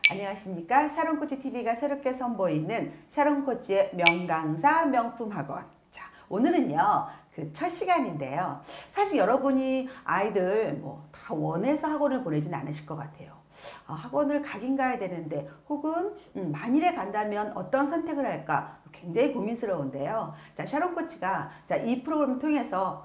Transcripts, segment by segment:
안녕하십니까. 샤론코치TV가 새롭게 선보이는 샤론코치의 명강사 명품학원. 자, 오늘은요, 그 첫 시간인데요. 사실 여러분이 아이들 다 원해서 학원을 보내진 않으실 것 같아요. 학원을 가긴 가야 되는데, 혹은 만일에 간다면 어떤 선택을 할까 굉장히 고민스러운데요. 자, 샤론코치가 이 프로그램을 통해서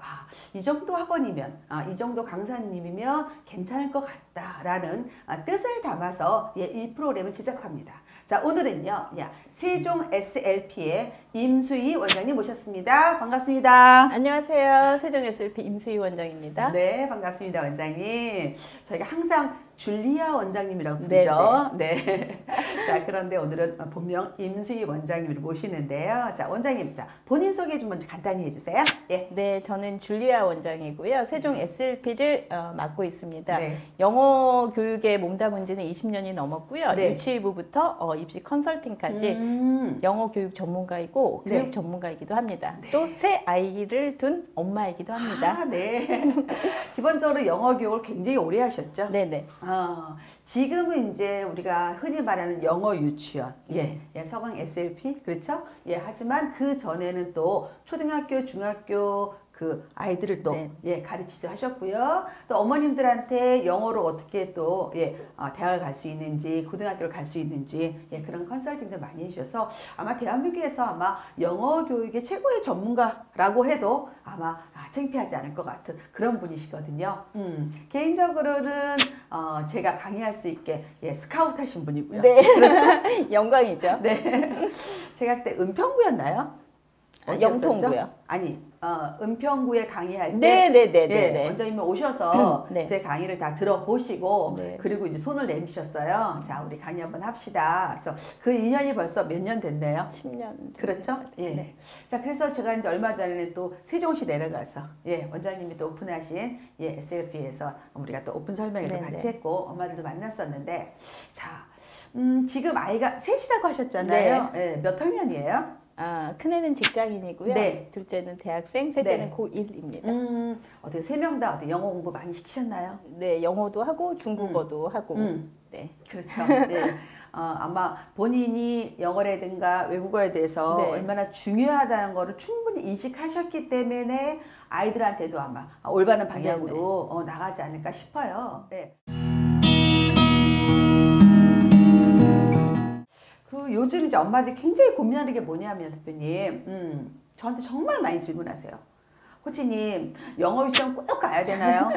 이 정도 학원이면, 이 정도 강사님이면 괜찮을 것 같다라는 뜻을 담아서 이 프로그램을 제작합니다. 자, 오늘은요, 세종 SLP의 임수희 원장님 모셨습니다. 반갑습니다. 안녕하세요. 세종 SLP 임수희 원장입니다. 네, 반갑습니다, 원장님. 저희가 항상 줄리아 원장님이라고 부르죠. 네. 자, 그런데 오늘은 본명 임수희 원장님을 모시는데요. 자, 원장님, 본인 소개 좀 먼저 간단히 해주세요. 예. 네, 저는 줄리아 원장이고요. 세종 SLP를 맡고 있습니다. 네. 영어 교육에 몸담은 지는 20년이 넘었고요. 네. 유치부부터 입시 컨설팅까지 영어 교육 전문가이고 네. 교육 전문가이기도 합니다. 네. 또 새 아이를 둔 엄마이기도 합니다. 네. 기본적으로 영어 교육을 굉장히 오래 하셨죠? 네네. 지금은 이제 우리가 흔히 말하는 영어 유치원, 서강 SLP, 그렇죠? 하지만 그 전에는 또 초등학교, 중학교 그 아이들을 또 가르치도 하셨고요. 또 어머님들한테 영어로 어떻게 또 대학을 갈 수 있는지, 고등학교를 갈 수 있는지 그런 컨설팅도 많이 해주셔서 아마 대한민국에서 아마 영어 교육의 최고의 전문가라고 해도 아마 창피하지 않을 것 같은 그런 분이시거든요. 개인적으로는 제가 강의할 수 있게 스카우트 하신 분이고요. 네. 그렇죠? 영광이죠. 네. 제가 그때 은평구였나요? 영통구요. 아니, 은평구에 강의할 때 네네네네. 원장님이 오셔서 네. 제 강의를 다 들어보시고 네. 그리고 이제 손을 내미셨어요. 자, 우리 강의 한번 합시다. 그래서 그 인연이 벌써 몇 년 됐네요. 10년. 그렇죠? 예. 네. 자, 그래서 제가 이제 얼마 전에 또 세종시 내려가서 원장님이 또 오픈하신 SLP에서 우리가 또 오픈 설명회도 네네. 같이 했고 엄마들도 만났었는데, 자, 지금 아이가 셋이라고 하셨잖아요. 네. 몇 학년이에요? 큰애는 직장인이고요. 네. 둘째는 대학생, 셋째는 고1입니다. 어떻게 세 명 다 영어 공부 많이 시키셨나요? 네, 영어도 하고 중국어도 하고. 네. 그렇죠. 네. 아마 본인이 영어라든가 외국어에 대해서 얼마나 중요하다는 거를 충분히 인식하셨기 때문에 아이들한테도 아마 올바른 방향으로 나가지 않을까 싶어요. 네. 요즘 이제 엄마들이 굉장히 고민하는 게 뭐냐면, 대표님, 저한테 정말 많이 질문하세요. 코치님, 영어 유치원 꼭 가야 되나요?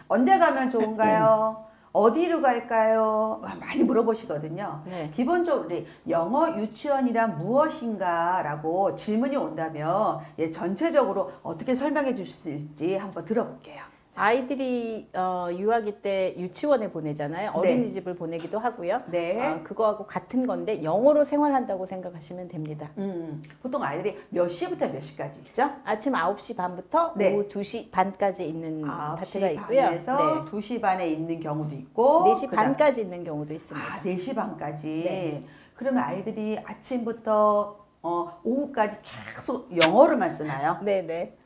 언제 가면 좋은가요? 어디로 갈까요? 많이 물어보시거든요. 네. 기본적으로 영어 유치원이란 무엇인가 라고 질문이 온다면 전체적으로 어떻게 설명해 주실 수 있을지 한번 들어볼게요. 아이들이 유아기 때 유치원에 보내잖아요. 어린이집을 보내기도 하고요. 네. 그거하고 같은 건데 영어로 생활한다고 생각하시면 됩니다. 보통 아이들이 몇 시부터 몇 시까지 있죠? 아침 9시 반부터 오후 2시 반까지 있는 파트가 9시 있고요. 반에서 2시 반에 있는 경우도 있고 4시 반까지 있는 경우도 있습니다. 4시 반까지. 네. 그러면 아이들이 아침부터 오후까지 계속 영어로만 쓰나요? 네네.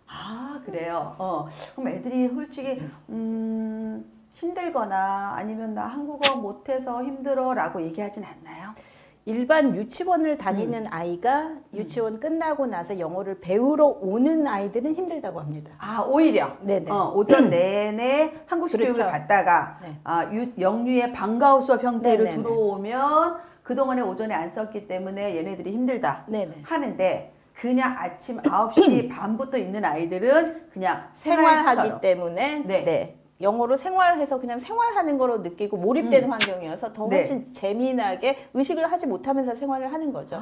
그래요. 그럼 애들이 솔직히 힘들거나 아니면 나 한국어 못해서 힘들어 라고 얘기하진 않나요? 일반 유치원을 다니는 아이가 유치원 끝나고 나서 영어를 배우러 오는 아이들은 힘들다고 합니다. 오히려? 네네. 오전 내내 한국식 그렇죠. 교육을 받다가 영유의 방과후 수업 형태로 네네네. 들어오면 그동안에 오전에 안 썼기 때문에 얘네들이 힘들다 네네. 하는데, 그냥 아침 9시 반부터 있는 아이들은 그냥 생활하기 때문에 영어로 생활해서 그냥 생활하는 거로 느끼고 몰입되는 환경이어서 더 훨씬 재미나게 의식을 하지 못하면서 생활을 하는 거죠.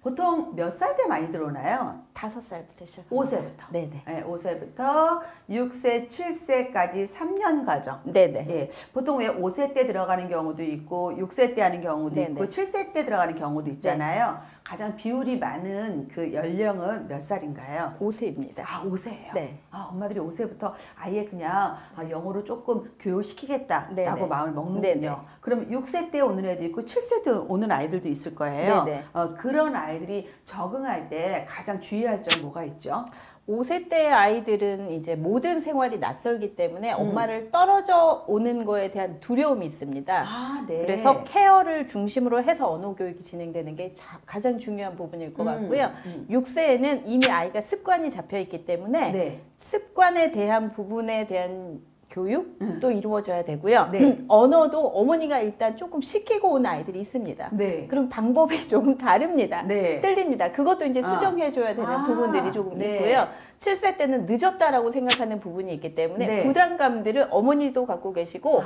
보통 몇 살 때 많이 들어오나요? 5살부터 시작. 5세부터. 네네. 5세부터 6세, 7세까지 3년 과정. 네네. 보통 왜 5세 때 들어가는 경우도 있고 6세 때 하는 경우도 있고 7세 때 들어가는 경우도 있잖아요. 가장 비율이 많은 그 연령은 몇 살인가요? 5세입니다. 5세예요? 네. 엄마들이 5세부터 아예 그냥 영어로 조금 교육시키겠다라고 마음을 먹는군요. 네네. 그럼 6세 때 오는 애도 있고 7세 때 오는 아이들도 있을 거예요. 네네. 그런 아이들이 적응할 때 가장 주의할 점 뭐가 있죠? 5세 때 아이들은 이제 모든 생활이 낯설기 때문에 엄마를 떨어져 오는 거에 대한 두려움이 있습니다. 아, 네. 그래서 케어를 중심으로 해서 언어 교육이 진행되는 게 가장 중요한 부분일 것 같고요. 6세에는 이미 아이가 습관이 잡혀 있기 때문에 네. 습관에 대한 부분에 대한 교육도 이루어져야 되고요. 네. 언어도 어머니가 일단 조금 시키고 온 아이들이 있습니다. 네. 그럼 방법이 조금 다릅니다. 네. 틀립니다. 그것도 이제 수정해줘야 되는 부분들이 조금 네. 있고요. 7세 때는 늦었다라고 생각하는 부분이 있기 때문에 네. 부담감들을 어머니도 갖고 계시고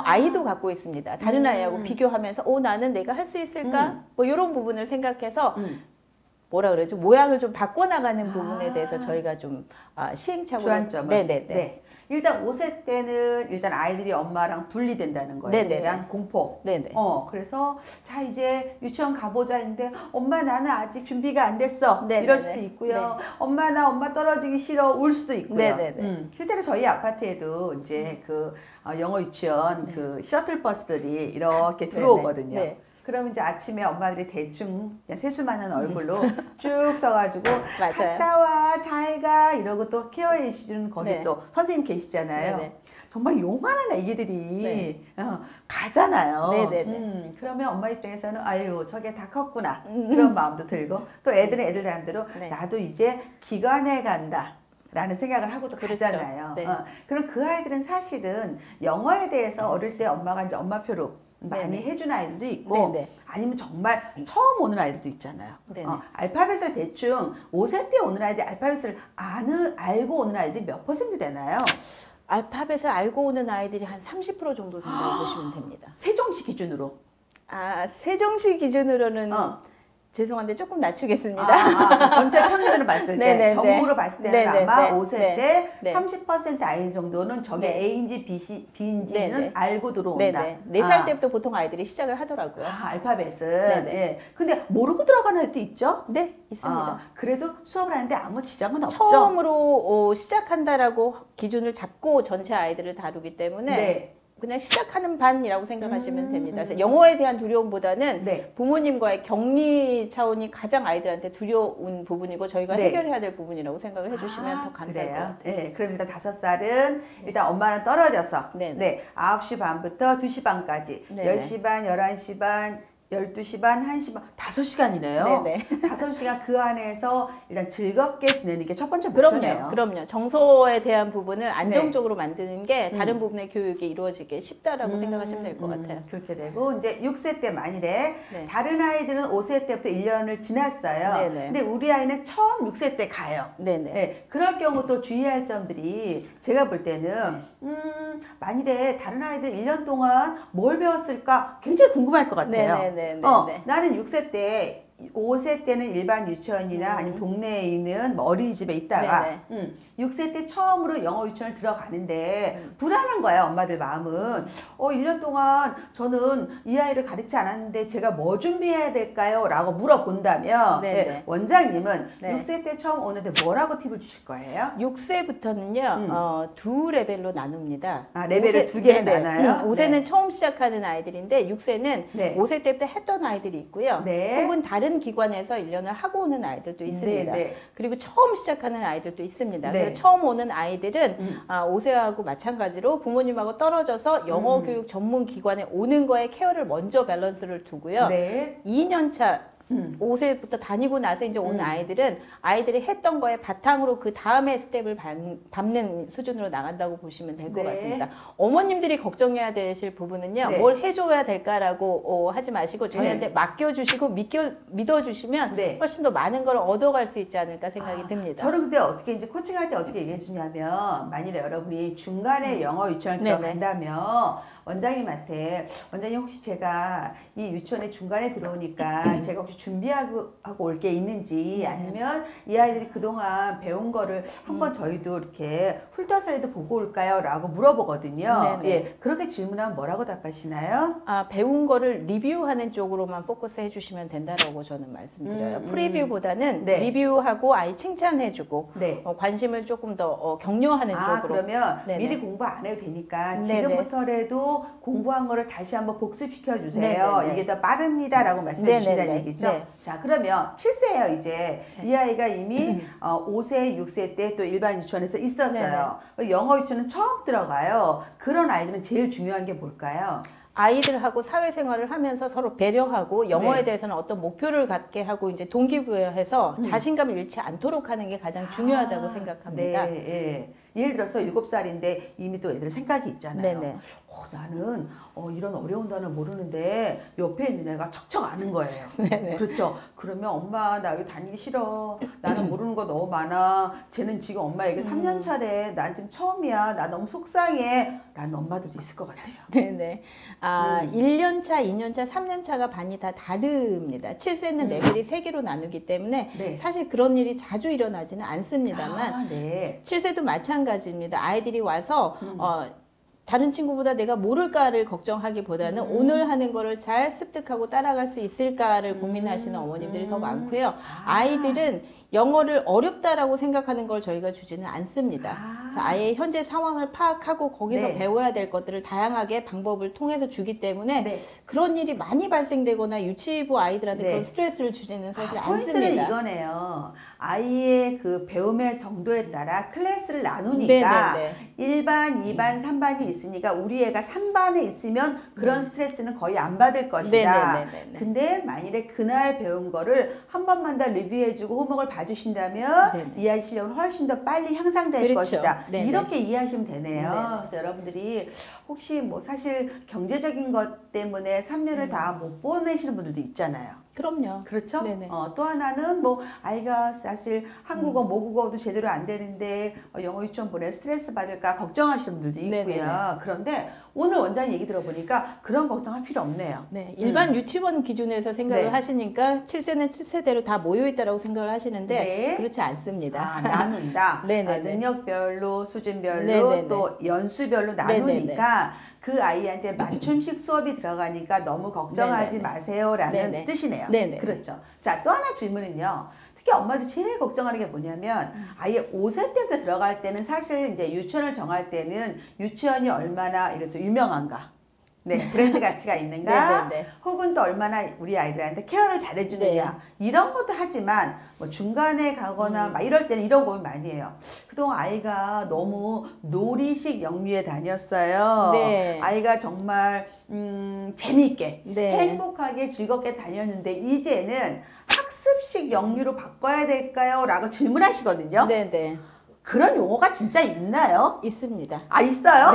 아이도 갖고 있습니다. 다른 아이하고 비교하면서 나는 내가 할 수 있을까? 뭐 이런 부분을 생각해서 뭐라 그러죠? 모양을 좀 바꿔나가는 부분에 대해서 저희가 좀 시행착오를 주안점을. 네네네. 네. 일단 5세 때는 일단 아이들이 엄마랑 분리된다는 거에 네네네. 대한 공포. 네네. 그래서 자 이제 유치원 가보자 했는데 엄마 나는 아직 준비가 안 됐어. 네네네. 이럴 수도 있고요. 네. 엄마 떨어지기 싫어. 울 수도 있고요. 네네네. 실제로 저희 아파트에도 이제 그 영어 유치원 그 셔틀 버스들이 이렇게 들어오거든요. 네네. 네. 그러면 이제 아침에 엄마들이 대충 그냥 세수만한 얼굴로 쭉 서가지고 맞아요. 갔다 와, 잘 가 이러고 또 케어해 주시는 거기 네. 또 선생님 계시잖아요. 네네. 정말 요만한 애기들이 네. 가잖아요. 네네네. 그러면 엄마 입장에서는 아유 저게 다 컸구나 그런 마음도 들고 또 애들은 애들 나름대로 네. 나도 이제 기관에 간다. 라는 생각을 하고도 그렇죠. 가잖아요. 네. 그럼 그 아이들은 사실은 영어에 대해서 어릴 때 엄마가 이제 엄마표로 많이 네네. 해준 아이들도 있고 네네. 아니면 정말 처음 오는 아이들도 있잖아요. 네네. 알파벳을 대충 5세 때 오는 아이들이 알파벳을 알고 오는 아이들이 몇 % 되나요? 알파벳을 알고 오는 아이들이 한 30% 정도 된다고 보시면 됩니다. 세종시 기준으로. 세종시 기준으로는 죄송한데 조금 낮추겠습니다. 전체 평균으로 봤을 때, 네네네. 전국으로 봤을 때는 네네네. 아마 5세 네. 때 네. 30% 아이 정도는 저게 네. A인지 B인지는 네네. 알고 들어온다. 네네. 4살 때부터 보통 아이들이 시작을 하더라고요. 알파벳을. 네네. 예. 근데 모르고 들어가는 애도 있죠? 네, 있습니다. 그래도 수업을 하는데 아무 지장은 없죠? 처음으로 시작한다라고 기준을 잡고 전체 아이들을 다루기 때문에 네. 그냥 시작하는 반이라고 생각하시면 됩니다. 그래서 영어에 대한 두려움보다는 네. 부모님과의 격리 차원이 가장 아이들한테 두려운 부분이고 저희가 네. 해결해야 될 부분이라고 생각을 해주시면 더 감사할 것 같아요. 네, 그럼 일단 5살은 일단 엄마랑 떨어져서 네네. 9시 반부터 2시 반까지 네네. 10시 반, 11시 반, 12시 반, 1시 반, 5시간이네요. 네네. 5시간 그 안에서 일단 즐겁게 지내는 게 첫 번째 목표네요. 그럼요. 정서에 대한 부분을 안정적으로 만드는 게 다른 부분의 교육이 이루어지기 쉽다라고 생각하시면 될 것 같아요. 그렇게 되고 이제 6세 때 만일에 네. 다른 아이들은 5세 때부터 1년을 지났어요. 네네. 근데 우리 아이는 처음 6세 때 가요. 네네. 네, 그럴 경우 또 주의할 점들이 제가 볼 때는 만일에 다른 아이들 1년 동안 뭘 배웠을까 굉장히 궁금할 것 같아요. 네네네. 나는 6세 때 5세 때는 일반 유치원이나 아니면 동네에 있는 어린이집에 있다가 6세 때 처음으로 영어 유치원을 들어가는데 불안한 거야 엄마들 마음은. 1년 동안 저는 이 아이를 가르치지 않았는데 제가 뭐 준비해야 될까요? 라고 물어본다면 네, 원장님은 네. 6세 때 처음 오는데 뭐라고 팁을 주실 거예요? 6세부터는요 두 레벨로 나눕니다. 레벨을 두 개로 나눠요? 5세는 네. 처음 시작하는 아이들인데 6세는 네. 5세 때부터 했던 아이들이 있고요. 네. 혹은 다른 기관에서 1년을 하고 오는 아이들도 있습니다. 네. 그리고 처음 시작하는 아이들도 있습니다. 네. 그래서 처음 오는 아이들은 5세하고 마찬가지로 부모님하고 떨어져서 영어 교육 전문 기관에 오는 거에 케어를 먼저 밸런스를 두고요. 네. 2년차 5세부터 다니고 나서 이제 온 아이들은 아이들이 했던 거에 바탕으로 그 다음에 스텝을 밟는 수준으로 나간다고 보시면 될 것 네. 같습니다. 어머님들이 걱정해야 되실 부분은요. 네. 뭘 해줘야 될까라고 하지 마시고 저희한테 네. 맡겨주시고 믿어주시면 네. 훨씬 더 많은 걸 얻어갈 수 있지 않을까 생각이 듭니다. 저는 근데 어떻게 이제 코칭할 때 어떻게 얘기해 주냐면 만일에 여러분이 중간에 영어 유치원을 네네. 들어간다면 원장님한테 원장님 혹시 제가 이 유치원에 중간에 들어오니까 제가 혹시 준비하고 올 게 있는지 아니면 이 아이들이 그동안 배운 거를 한번 저희도 이렇게 훑어서라도 보고 올까요? 라고 물어보거든요. 네네. 예, 그렇게 질문하면 뭐라고 답하시나요? 배운 거를 리뷰하는 쪽으로만 포커스 해주시면 된다라고 저는 말씀드려요. 프리뷰보다는 네. 리뷰하고 아이 칭찬해주고 네. 관심을 조금 더 격려하는 쪽으로. 그러면 네네. 미리 공부 안 해도 되니까 네네. 지금부터라도 보고 공부한 거를 다시 한번 복습시켜 주세요. 네네네. 이게 더 빠릅니다라고 말씀해 네네네. 주신다는 얘기죠. 네. 자, 그러면 7세예요, 이제. 이 아이가 이미 5세, 6세 때 또 일반 유치원에서 있었어요. 영어 유치원은 처음 들어가요. 그런 아이들은 제일 중요한 게 뭘까요? 아이들하고 사회생활을 하면서 서로 배려하고 영어에 네. 대해서는 어떤 목표를 갖게 하고 이제 동기부여해서 자신감을 잃지 않도록 하는 게 가장 중요하다고 생각합니다. 네, 예. 예를 들어서 7살인데 이미 또 애들 생각이 있잖아요. 네네. 나는 이런 어려운 단어 모르는데 옆에 있는 애가 척척 아는 거예요. 네네. 그렇죠. 그러면 엄마 나 여기 다니기 싫어. 나는 모르는 거 너무 많아. 쟤는 지금 엄마에게 3년 차래. 난 지금 처음이야. 나 너무 속상해. 라는 엄마들도 있을 것 같아요. 네네. 1년 차, 2년 차, 3년 차가 반이 다 다릅니다. 7세는 레벨이 3개로 나누기 때문에 네. 사실 그런 일이 자주 일어나지는 않습니다만 네. 7세도 마찬가지입니다. 아이들이 와서 다른 친구보다 내가 모를까를 걱정하기보다는 오늘 하는 거를 잘 습득하고 따라갈 수 있을까를 고민하시는 어머님들이 더 많고요. 아이들은 영어를 어렵다라고 생각하는 걸 저희가 주지는 않습니다. 그래서 아이의 현재 상황을 파악하고 거기서 네. 배워야 될 것들을 다양하게 방법을 통해서 주기 때문에 네. 그런 일이 많이 발생되거나 유치부 아이들한테 네. 그런 스트레스를 주지는 사실 포인트는 않습니다. 이거네요. 아이의 그 배움의 정도에 따라 클래스를 나누니까 네네네. 1반, 2반, 3반이 있으니까 우리 애가 3반에 있으면 그런 스트레스는 거의 안 받을 것이다. 네네네네. 근데 만일에 그날 배운 거를 한 번만 더 리뷰해주고 호목을 봐주신다면 네네. 이 아이 실력은 훨씬 더 빨리 향상될 그렇죠. 것이다. 네네. 이렇게 이해하시면 되네요. 네네. 그래서 여러분들이 혹시 뭐 사실 경제적인 것 때문에 3년을 다 못 보내시는 분들도 있잖아요. 그럼요. 그렇죠? 네네. 또 하나는 뭐 아이가 사실 한국어, 모국어도 제대로 안 되는데 영어 유치원 보내 스트레스 받을까 걱정하시는 분들도 있고요. 네네네. 그런데 오늘 원장님 얘기 들어보니까 그런 걱정할 필요 없네요. 네, 일반 유치원 기준에서 생각을 네. 하시니까 7세는 7세대로 다 모여있다고 생각을 하시는데 네. 그렇지 않습니다. 나눈다. 네네네. 능력별로, 수준별로, 네네네. 또 연수별로 나누니까 그 아이한테 맞춤식 수업이 들어가니까 너무 걱정하지 네네네. 마세요라는 네네. 뜻이네요. 네네. 그렇죠. 자, 또 하나 질문은요. 특히 엄마들이 제일 걱정하는 게 뭐냐면 아예 5살 때부터 들어갈 때는 사실 이제 유치원을 정할 때는 유치원이 얼마나 이래서 유명한가, 네, 브랜드 가치가 있는가, 네네네. 혹은 또 얼마나 우리 아이들한테 케어를 잘해주느냐 이런 것도 하지만 뭐 중간에 가거나 막 이럴 때는 이런 고민 많이 해요. 그동안 아이가 너무 놀이식 영유에 다녔어요. 네. 아이가 정말 재미있게 네. 행복하게 즐겁게 다녔는데 이제는 학습식 영유로 바꿔야 될까요? 라고 질문하시거든요. 네네. 그런 용어가 진짜 있나요? 있습니다. 아, 있어요?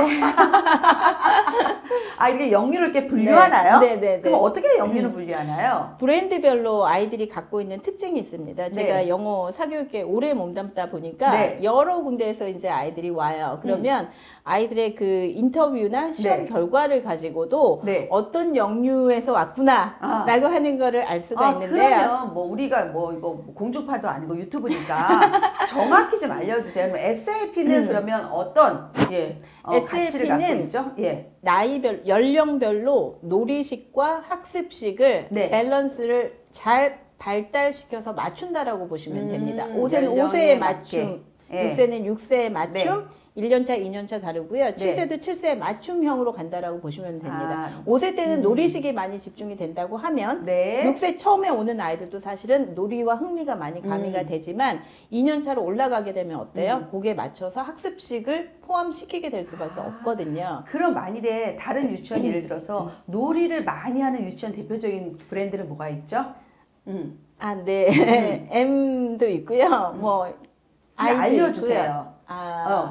아, 이렇게 영유를 이렇게 분류하나요? 네네네. 그럼 어떻게 영유를 분류하나요? 브랜드별로 아이들이 갖고 있는 특징이 있습니다. 제가 영어 사교육에 오래 몸담다 보니까 네. 여러 군데에서 이제 아이들이 와요. 그러면 아이들의 그 인터뷰나 시험 네. 결과를 가지고도 네. 어떤 영유에서 왔구나라고 하는 거를 알 수가 있는데요. 그러면 뭐 우리가 뭐 이거 공중파도 아니고 유튜브니까 정확히 좀 알려주세요. SLP는 그러면 어떤 가치를 갖고 SLP는 있죠? 예. 나이별, 연령별로 놀이식과 학습식을 네. 밸런스를 잘 발달시켜서 맞춘다라고 보시면 됩니다. 5세는 연령에 5세에 맞게. 맞춤, 예. 6세는 6세에 맞춤, 1년차, 2년차 다르고요. 7세도 7세에 맞춤형으로 간다라고 보시면 됩니다. 5세 때는 놀이식이 많이 집중이 된다고 하면 네. 6세 처음에 오는 아이들도 사실은 놀이와 흥미가 많이 가미가 되지만 2년차로 올라가게 되면 어때요? 거기에 맞춰서 학습식을 포함시키게 될 수밖에 없거든요. 그럼 만일에 다른 유치원 예를 들어서 놀이를 많이 하는 유치원 대표적인 브랜드는 뭐가 있죠? 아, 네. M도 있고요. 뭐 아이도 알려주세요. 있고요.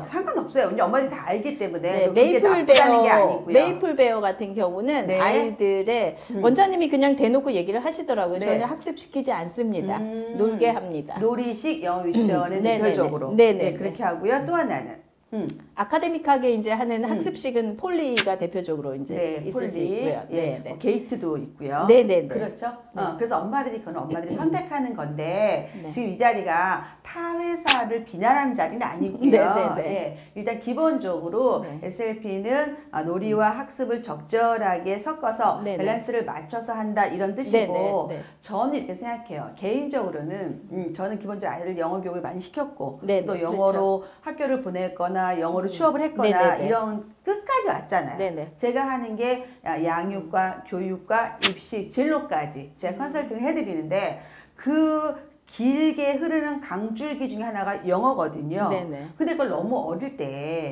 상관없어요. 우리 엄마들이 다 알기 때문에 네, 그게 나쁘다는 게 아니고요. 메이플 베어 같은 경우는 네. 아이들의 원장님이 그냥 대놓고 얘기를 하시더라고요. 네. 저희는 학습시키지 않습니다. 놀게 합니다. 놀이식 영어 유치원은 네네네. 대표적으로 네네네. 네, 그렇게 하고요. 또 하나는 아카데믹하게 이제 하는 학습식은 폴리가 대표적으로 이제 있을 수 있고요. 예, 네, 네. 게이트도 있고요. 네네네. 그렇죠. 그래서 엄마들이 선택하는 건데 네. 지금 이 자리가 타 회사를 비난하는 자리는 아니고요. 네네네. 예, 일단 기본적으로 네. SLP는 놀이와 학습을 적절하게 섞어서 네네. 밸런스를 맞춰서 한다 이런 뜻이고 네네. 저는 이렇게 생각해요. 개인적으로는 저는 기본적으로 아이들 영어 교육을 많이 시켰고 네네. 또 영어로 학교를 보냈거나 영어로 취업을 했거나 네네네. 이런 끝까지 왔잖아요. 네네. 제가 하는 게 양육과 교육과 입시, 진로까지 제가 컨설팅을 해드리는데 그 길게 흐르는 강줄기 중에 하나가 영어거든요. 네네. 근데 그걸 너무 어릴 때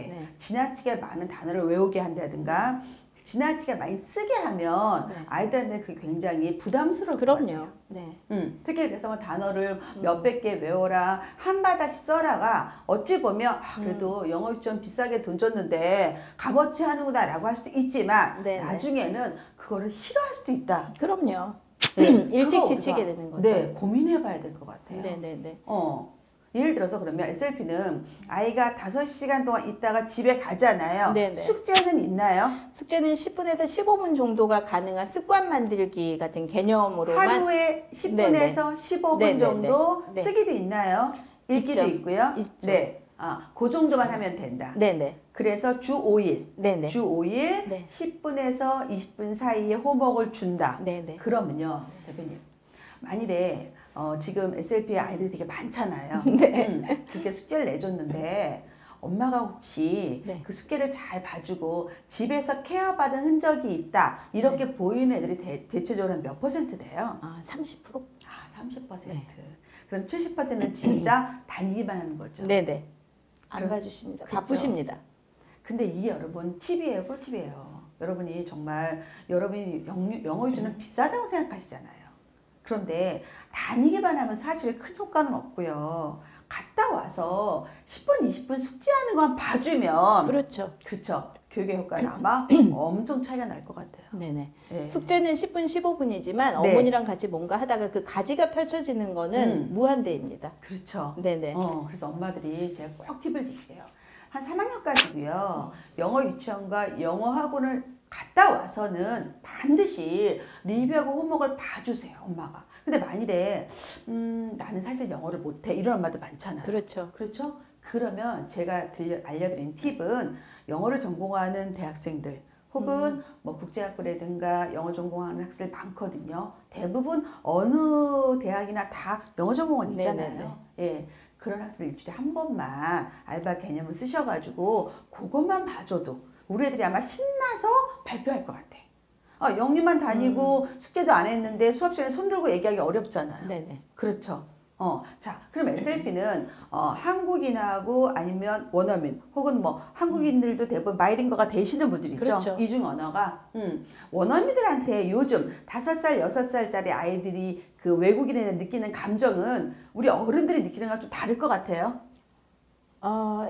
네. 지나치게 많은 단어를 외우게 한다든가 지나치게 많이 쓰게 하면 네. 아이들한테 그게 굉장히 부담스러울 것 같아요. 그럼요. 네. 특히 그래서 뭐 단어를 몇백 개 외워라 한 바닥씩 써라가 어찌 보면 그래도 영어 유치원 비싸게 돈 줬는데 값어치 하는구나 라고 할 수도 있지만 네네. 나중에는 그거를 싫어할 수도 있다. 그럼요. 네, 일찍 그거 지치게 우리가, 되는 거죠. 네, 고민해 봐야 될 것 같아요. 네네네. 예를 들어서 그러면 SLP는 아이가 5시간 동안 있다가 집에 가잖아요. 네네. 숙제는 있나요? 숙제는 10분에서 15분 정도가 가능한 습관 만들기 같은 개념으로만 하루에 10분에서 15분 네네네. 정도 네. 쓰기도 있나요? 읽기도 있죠. 있고요. 있죠. 네. 그 정도만 하면 된다. 네네. 그래서 주 5일. 네네. 주 5일 네. 10분에서 20분 사이에 홈워크를 준다. 네네. 그러면요, 대표님. 만일에 지금 SLP의 아이들이 되게 많잖아요. 네. 그렇게 숙제를 내줬는데 엄마가 혹시 네. 그 숙제를 잘 봐주고 집에서 케어받은 흔적이 있다. 이렇게 보이는 애들이 대체적으로 몇 퍼센트 돼요? 30%? 30%. 네. 그럼 70%는 진짜 다니기만 하는 거죠. 네네. 안 그럼- 봐주십니다. 그렇죠. 바쁘십니다. 근데 이게 여러분 팁이에요, 꿀팁이에요. 여러분이 정말 여러분이 영어 유치는 비싸다고 생각하시잖아요. 그런데 다니기만 하면 사실 큰 효과는 없고요. 갔다 와서 10분, 20분 숙제하는 건 봐주면 그렇죠. 그렇죠. 교육의 효과는 아마 엄청 차이가 날 것 같아요. 네네. 네. 숙제는 10분, 15분이지만 네. 어머니랑 같이 뭔가 하다가 그 가지가 펼쳐지는 거는 무한대입니다. 그렇죠. 네네. 그래서 엄마들이 제가 꼭 팁을 드릴게요. 한 3학년까지도요. 영어 유치원과 영어 학원을 갔다 와서는 반드시 리뷰하고 홈워크를 봐주세요, 엄마가. 근데 만일에 나는 사실 영어를 못해 이런 엄마들 많잖아요. 그렇죠. 그렇죠? 그러면 제가 알려드린 팁은 영어를 전공하는 대학생들 혹은 뭐 국제학부라든가 영어 전공하는 학생들 많거든요. 대부분 어느 대학이나 다 영어 전공은 있잖아요. 네네네. 예. 그런 학생들 일주일에 한 번만 알바 개념을 쓰셔가지고 그것만 봐줘도 우리 애들이 아마 신나서 발표할 것 같아. 영유만 다니고 숙제도 안 했는데 수업 시간에 손 들고 얘기하기 어렵잖아요. 네네. 그렇죠. 자, 그럼 SLP는 한국인하고 아니면 원어민 혹은 뭐 한국인들도 대부분 바이링거가 되시는 분들 있죠. 그렇죠. 이중 언어가 원어민들한테 요즘 5살, 6살짜리 아이들이 그 외국인에 대해 느끼는 감정은 우리 어른들이 느끼는 거랑 좀 다를 것 같아요.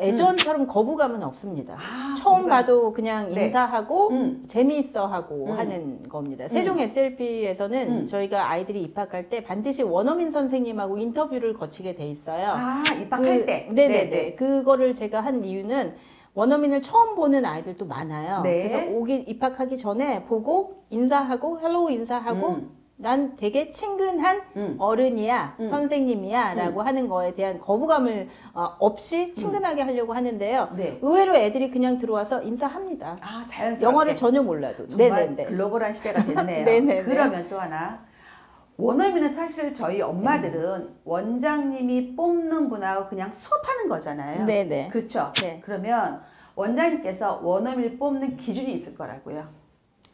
예전처럼 거부감은 없습니다. 처음 거부감. 봐도 그냥 네. 인사하고 재미있어 하고 음. 하는 겁니다. 세종 SLP에서는 저희가 아이들이 입학할 때 반드시 원어민 선생님하고 인터뷰를 거치게 돼 있어요. 입학할 때. 네네네. 그거를 제가 한 이유는 원어민을 처음 보는 아이들도 많아요. 네. 그래서 입학하기 전에 보고 인사하고 헬로우 인사하고 난 되게 친근한 어른이야, 선생님이야 라고 하는 거에 대한 거부감을 없이 친근하게 하려고 하는데요. 네. 의외로 애들이 그냥 들어와서 인사합니다. 자연스럽게. 영어를 전혀 몰라도. 정말 네네네. 글로벌한 시대가 됐네요. 네네네. 그러면 또 하나. 원어민은 사실 저희 엄마들은 원장님이 뽑는 분하고 그냥 수업하는 거잖아요. 네네. 그렇죠. 네. 그러면 원장님께서 원어민을 뽑는 기준이 있을 거라고요.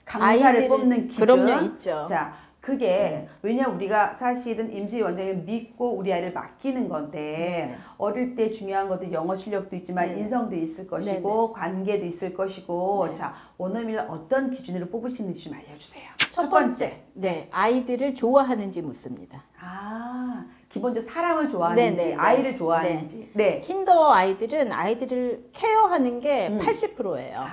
강사를 뽑는 기준. 그럼요, 있죠. 자, 그게 왜냐 우리가 사실은 임시 원장님을 믿고 우리 아이를 맡기는 건데 어릴 때 중요한 것도 영어 실력도 있지만 인성도 있을 것이고 관계도 있을 것이고 자 원어민을 어떤 기준으로 뽑으시는지 좀 알려주세요. 첫 번째, 아이들을 좋아하는지 묻습니다. 기본적으로 사람을 좋아하는지 네네. 아이를 좋아하는지. 네. 킨더 아이들은 아이들을 케어하는 게 80%예요.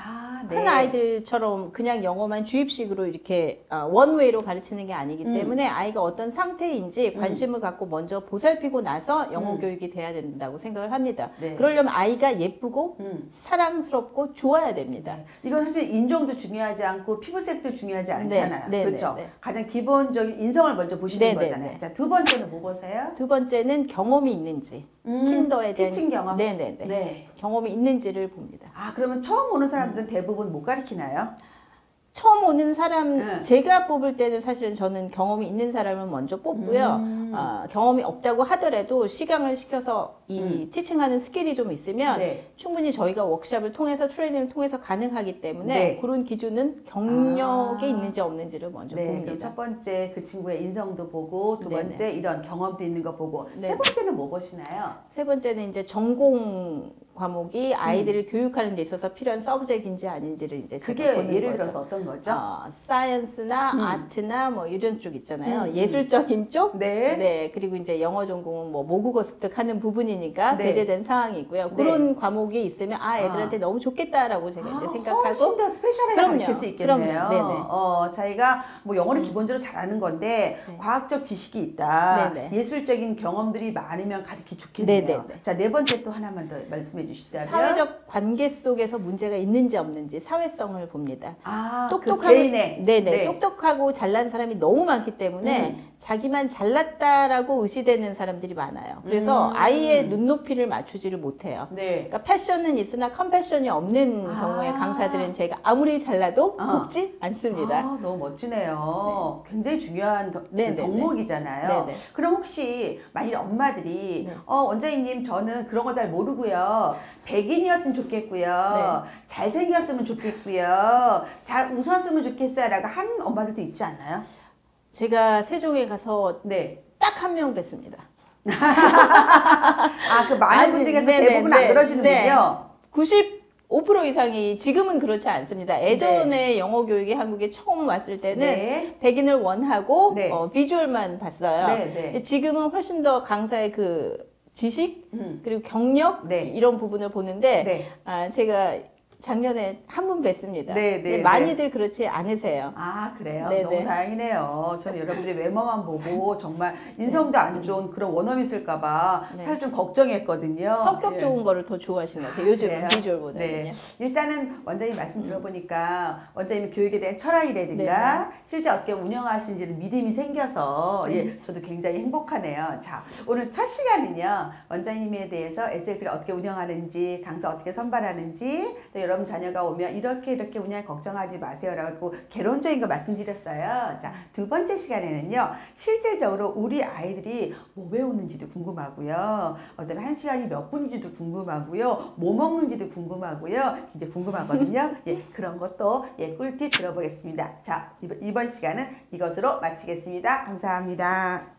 큰 아이들처럼 그냥 영어만 주입식으로 이렇게 원웨이로 가르치는 게 아니기 때문에 아이가 어떤 상태인지 관심을 갖고 먼저 보살피고 나서 영어 교육이 돼야 된다고 생각을 합니다. 네. 그러려면 아이가 예쁘고 사랑스럽고 좋아야 됩니다. 이건 사실 인종도 중요하지 않고 피부색도 중요하지 않잖아요. 네, 그렇죠? 네. 가장 기본적인 인성을 먼저 보시는 네, 네, 거잖아요. 네. 자, 두 번째는 뭐 보세요? 두 번째는 경험이 있는지. 킨더에 대한 티칭 경험. 네네네. 네. 경험이 있는지를 봅니다. 아, 그러면 처음 오는 사람들은 대부분 못 가르치나요? 처음 오는 사람 네. 제가 뽑을 때는 사실은 저는 경험이 있는 사람을 먼저 뽑고요. 경험이 없다고 하더라도 시강을 시켜서 이 티칭하는 스킬이 좀 있으면 네. 충분히 저희가 워크숍을 통해서 트레이닝을 통해서 가능하기 때문에 네. 그런 기준은 경력이 있는지 없는지를 먼저 네, 그럼 봅니다. 첫 번째 그 친구의 인성도 보고 두 번째 네네. 이런 경험도 있는 거 보고 네. 세 번째는 뭐 보시나요? 세 번째는 이제 전공 과목이 아이들을 교육하는 데 있어서 필요한 서브젝트인지 아닌지를 이제 제가 그게 보는 예를 거죠. 들어서 어떤 거죠? 사이언스나 아트나 뭐 이런 쪽 있잖아요. 예술적인 쪽. 네. 네. 그리고 이제 영어 전공은 뭐 모국어 습득하는 부분이니까 네. 배제된 상황이고요. 네. 그런 과목이 있으면 애들한테 너무 좋겠다라고 제가 이제 생각하고. 훨씬 더 스페셜하게 그럼요. 가르칠 수 있겠네요. 그럼요. 네네. 자기가 뭐 영어를 기본적으로 잘하는 건데 네. 과학적 지식이 있다. 네네. 예술적인 경험들이 많으면 가르치기 좋겠네요. 네네네. 자, 네 번째 또 하나만 더 말씀해 주시다면 사회적 관계 속에서 문제가 있는지 없는지 사회성을 봅니다. 그 똑똑하고 개인의 네네 네. 똑똑하고 잘난 사람이 너무 많기 때문에 자기만 잘났다라고 의시되는 사람들이 많아요. 그래서 아이의 눈높이를 맞추지를 못해요. 네. 그러니까 패션은 있으나 컴패션이 없는 경우에 강사들은 제가 아무리 잘나도 돕지 않습니다. 너무 멋지네요. 굉장히 중요한 네네네. 덕목이잖아요. 네네. 그럼 혹시 만일 엄마들이 네. 원장님 저는 그런 거 잘 모르고요. 백인이었으면 좋겠고요. 네. 잘생겼으면 좋겠고요. 잘 웃었으면 좋겠어요. 라고 한 엄마들도 있지 않나요? 제가 세종에 가서 네. 딱 한 명 뵀습니다. 그 많은 분 중에서 대부분 안 그러시는군요. 95% 이상이 지금은 그렇지 않습니다. 예전에 영어 교육이 한국에 처음 왔을 때는 네. 백인을 원하고 네. 비주얼만 봤어요. 네, 네. 근데 지금은 훨씬 더 강사의 그 지식 그리고 경력 네. 이런 부분을 보는데 네. 제가 작년에 한 분 뵀습니다. 네, 네, 근데 네. 많이들 그렇지 않으세요. 그래요? 네네. 너무 다행이네요. 저는 여러분들이 외모만 보고 정말 인성도 안 좋은 그런 원어민 있을까봐 네. 사실 좀 걱정했거든요. 성격 예. 좋은 거를 더 좋아하시는 것 같아요. 요즘은 그래요? 비주얼보다는요. 네. 일단은 원장님 말씀 들어보니까 원장님 교육에 대한 철학이라든가 실제 어떻게 운영하시는지는 믿음이 생겨서 저도 굉장히 행복하네요. 자, 오늘 첫 시간은요. 원장님에 대해서 SLP를 어떻게 운영하는지, 강사 어떻게 선발하는지, 또 여러분 자녀가 오면 이렇게 운영 걱정하지 마세요라고 개론적인 거 말씀드렸어요. 자, 두 번째 시간에는요. 실질적으로 우리 아이들이 뭐 배우는지도 궁금하고요. 그다음에 한 시간이 몇 분인지도 궁금하고요. 뭐 먹는지도 궁금하고요. 이제 궁금하거든요. 그런 것도 꿀팁 들어보겠습니다. 자, 이번 시간은 이것으로 마치겠습니다. 감사합니다.